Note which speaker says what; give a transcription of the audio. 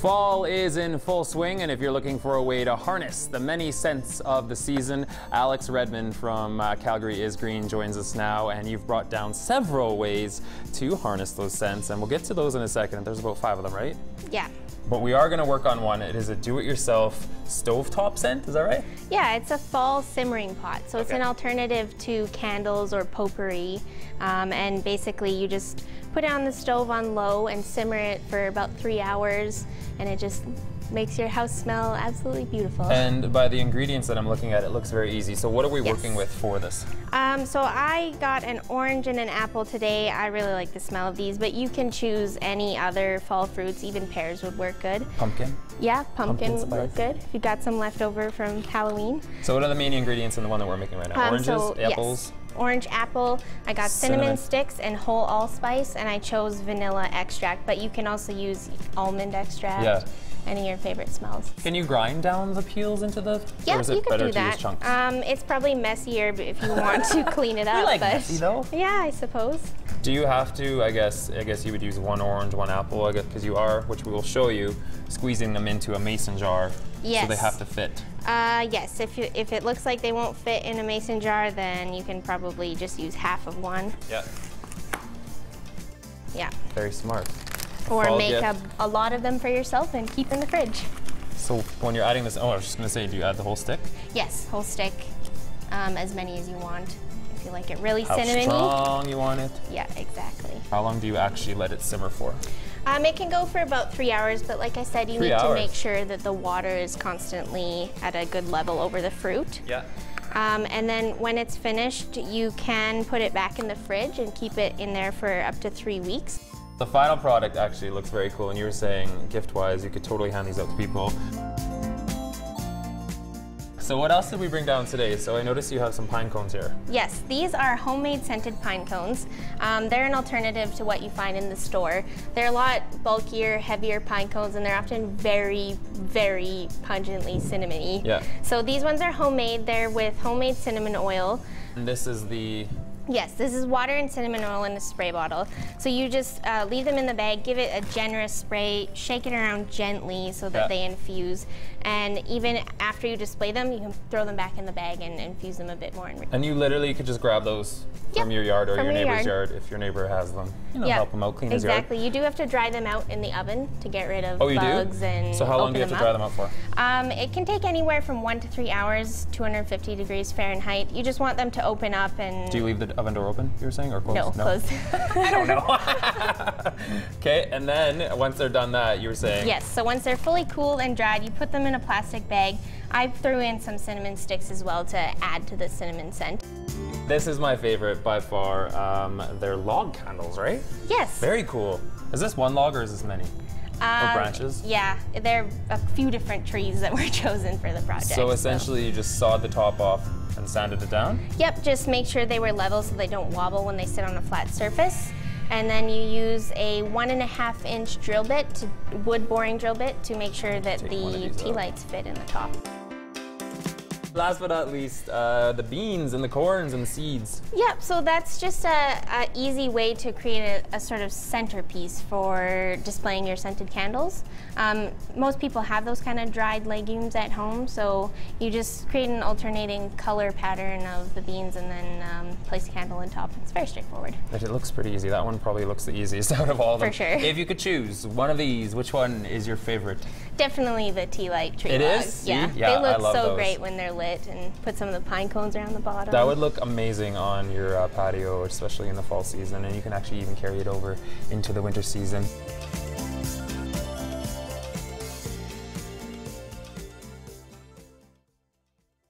Speaker 1: Fall is in full swing, and if you're looking for a way to harness the many scents of the season, Alix Redmond from Calgary is Green joins us now, and you've brought down several ways to harness those scents, and we'll get to those in a second. There's about 5 of them, right?
Speaker 2: Yeah.
Speaker 1: But we are going to work on one. It is a do-it-yourself stovetop scent, is that right?
Speaker 2: Yeah, it's a fall simmering pot. So it's an alternative to candles or potpourri. And basically you just put it on the stove on low and simmer it for about 3 hours, and it just makes your house smell absolutely beautiful.
Speaker 1: And by the ingredients that I'm looking at, it looks very easy. So what are we working with for this?
Speaker 2: So I got an orange and an apple today. I really like the smell of these, but you can choose any other fall fruits. Even pears would work good.
Speaker 1: Pumpkin?
Speaker 2: Yeah, pumpkin would work good if you got some left over from Halloween.
Speaker 1: So what are the main ingredients in the one that we're making right now? Oranges, apples?
Speaker 2: Yes. Orange, apple, I got cinnamon sticks and whole allspice, and I chose vanilla extract, but you can also use almond extract. Yeah. Any of your favorite smells.
Speaker 1: Can you grind down the peels into the?
Speaker 2: Yeah,
Speaker 1: or is it
Speaker 2: you could
Speaker 1: better
Speaker 2: do
Speaker 1: to
Speaker 2: that.
Speaker 1: use chunks?
Speaker 2: It's probably messier if you want to clean it up.
Speaker 1: You like
Speaker 2: but
Speaker 1: messy though?
Speaker 2: Yeah, I suppose.
Speaker 1: Do you have to? I guess you would use 1 orange, 1 apple. I guess because you are, which we will show you, squeezing them into a mason jar.
Speaker 2: Yes.
Speaker 1: So they have to fit.
Speaker 2: Yes. If it looks like they won't fit in a mason jar, then you can probably just use half of one.
Speaker 1: Yeah.
Speaker 2: Yeah.
Speaker 1: Very smart.
Speaker 2: Or make a lot of them for yourself and keep in the fridge.
Speaker 1: So when you're adding this, I was just gonna say, do you add the whole stick?
Speaker 2: Yes, whole stick, as many as you want. If you like it really
Speaker 1: How
Speaker 2: cinnamony.
Speaker 1: strong you want it?
Speaker 2: Yeah, exactly.
Speaker 1: How long do you actually let it simmer for?
Speaker 2: It can go for about 3 hours, but like I said, you need to make sure that the water is constantly at a good level over the fruit.
Speaker 1: Yeah.
Speaker 2: And then when it's finished, you can put it back in the fridge and keep it in there for up to 3 weeks.
Speaker 1: The final product actually looks very cool, and you were saying gift-wise, you could totally hand these out to people. So what else did we bring down today? So I noticed you have some pine cones here.
Speaker 2: Yes, these are homemade scented pine cones. They're an alternative to what you find in the store. They're a lot bulkier, heavier pine cones, and they're often very, very pungently cinnamony. Yeah. So these ones are homemade. They're with homemade cinnamon oil.
Speaker 1: And this is the...
Speaker 2: Yes, this is water and cinnamon oil in a spray bottle. So you just leave them in the bag, give it a generous spray, shake it around gently so that they infuse. And even after you display them, you can throw them back in the bag and infuse them a bit more. And
Speaker 1: you literally could just grab those from your yard or your neighbor's yard if your neighbor has them. You know, help them out, clean his yard.
Speaker 2: Exactly. You do have to dry them out in the oven to get rid of bugs and
Speaker 1: So how long do you have to dry them out for?
Speaker 2: It can take anywhere from 1 to 3 hours, 250 degrees Fahrenheit. You just want them to open up and...
Speaker 1: Do you leave the oven door open, you were saying, or closed?
Speaker 2: No, closed.
Speaker 1: I don't know. Okay, and then once they're done that, you were saying?
Speaker 2: Yes, so once they're fully cooled and dried, you put them in a plastic bag. I threw in some cinnamon sticks as well to add to the cinnamon scent.
Speaker 1: This is my favorite by far. They're log candles, right?
Speaker 2: Yes.
Speaker 1: Very cool. Is this one log or is this many? Or branches?
Speaker 2: Yeah, there are a few different trees that were chosen for the project.
Speaker 1: So essentially you just sawed the top off and sanded it down?
Speaker 2: Yep, just make sure they were level so they don't wobble when they sit on a flat surface. And then you use a 1.5-inch drill bit, wood boring drill bit, to make sure that the tea lights fit in the top.
Speaker 1: Last but not least, the beans and the corns and the seeds.
Speaker 2: Yep, so that's just a easy way to create a sort of centerpiece for displaying your scented candles. Most people have those kind of dried legumes at home, so you just create an alternating color pattern of the beans and then place a candle on top. It's very straightforward.
Speaker 1: But it looks pretty easy. That one probably looks the easiest out of all of them.
Speaker 2: For sure.
Speaker 1: If you could choose one of these, which one is your favorite?
Speaker 2: Definitely the tea light tree logs.
Speaker 1: It is?
Speaker 2: Yeah,
Speaker 1: yeah,
Speaker 2: they look so
Speaker 1: those.
Speaker 2: Great when they're lit, and put some of the pine cones around the bottom.
Speaker 1: That would look amazing on your patio, especially in the fall season, and you can actually even carry it over into the winter season.